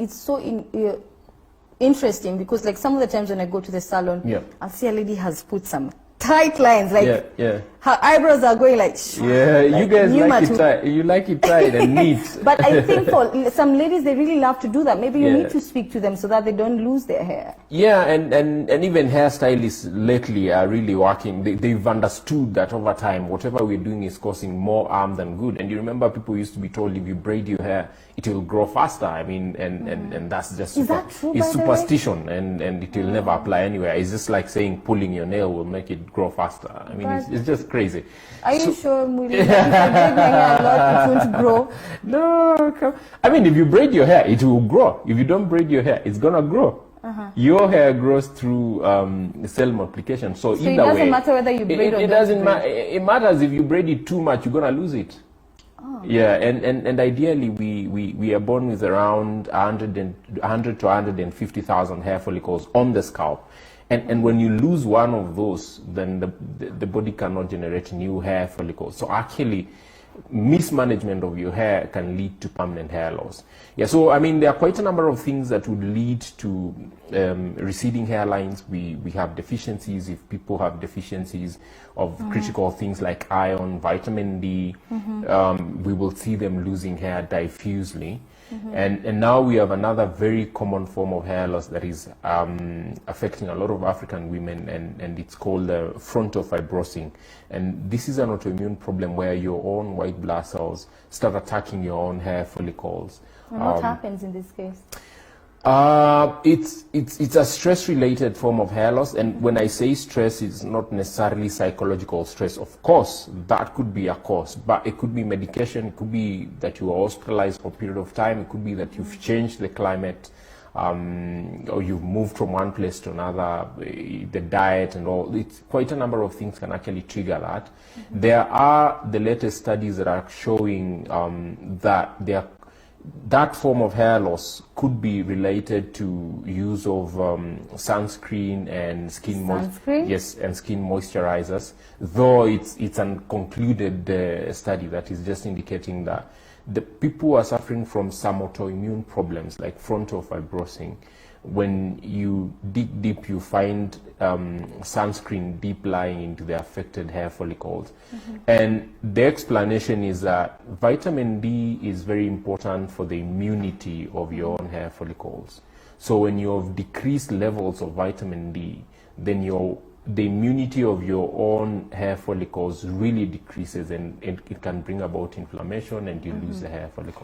it's so interesting because like some of the times when I go to the salon, I'll see a lady has put some tight lines, like her eyebrows are going like you guys like it tight. You like it tight and neat. But I think for some ladies, they really love to do that. Maybe you need to speak to them so that they don't lose their hair. And even hairstylists lately are really working. They've understood that over time, whatever we're doing is causing more harm than good. And you remember people used to be told if you braid your hair, it will grow faster. I mean, and that's just it's superstition, and it will never apply anywhere. It's just like saying pulling your nail will make it grow faster. I mean, it's just crazy. Are you sure, Muli, if I braid my hair a lot, it won't grow? No, I mean, if you braid your hair, it will grow. If you don't braid your hair, it's gonna grow. Your hair grows through cell multiplication. So either way, it doesn't matter whether you braid or it doesn't matter. It matters if you braid it too much, you're gonna lose it. Yeah, and ideally we are born with around 100 to 150,000 hair follicles on the scalp. And when you lose one of those, then the body cannot generate new hair follicles. So actually, mismanagement of your hair can lead to permanent hair loss. Yeah, so I mean, there are quite a number of things that would lead to receding hairlines. We have deficiencies. If people have deficiencies of critical things like iron, vitamin D, we will see them losing hair diffusely. And now we have another very common form of hair loss that is affecting a lot of African women, and it's called frontofibrosing. And this is an autoimmune problem where your own white blood cells start attacking your own hair follicles. And what happens in this case? It's a stress-related form of hair loss, and when I say stress, it's not necessarily psychological stress. Of course, that could be a cause, but it could be medication, it could be that you are hospitalized for a period of time, it could be that you've changed the climate, or you've moved from one place to another, the diet and all. It's quite a number of things can actually trigger that. There are the latest studies that are showing that form of hair loss could be related to use of sunscreen and skin moisturizers, though it's unconcluded study that is just indicating that the people who are suffering from some autoimmune problems like frontofibrosing, when you dig deep, you find sunscreen deep lying into the affected hair follicles. And the explanation is that vitamin D is very important for the immunity of your own hair follicles. So when you have decreased levels of vitamin D, then the immunity of your own hair follicles really decreases, and it can bring about inflammation, and you lose the hair follicles.